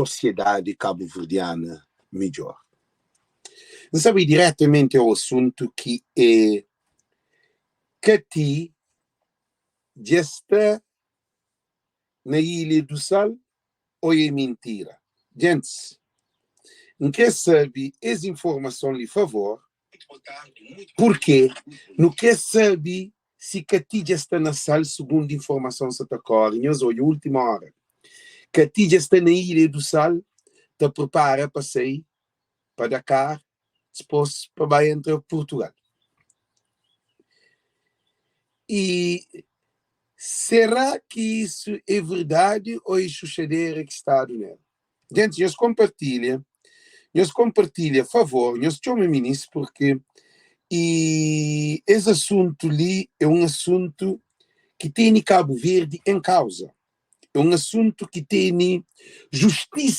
sociedade cabo-verdiana melhor. Não sabe diretamente ao assunto que é que já está na Ilha do Sal ou é mentira? Gente, não quer saber essa informação, lhe favor, porque não quer saber se Cati já está na Sal, segundo informação que está correndo, ou a última hora. Cati já está na Ilha do Sal, está preparada para sair, para Dakar, depois para entrar Portugal. E será que isso é verdade ou é chuchadeira que está nela? Gente, nós compartilha, por favor, nós chamamos o ministro porque esse assunto ali é um assunto que tem Cabo Verde em causa. É um assunto que tem justiça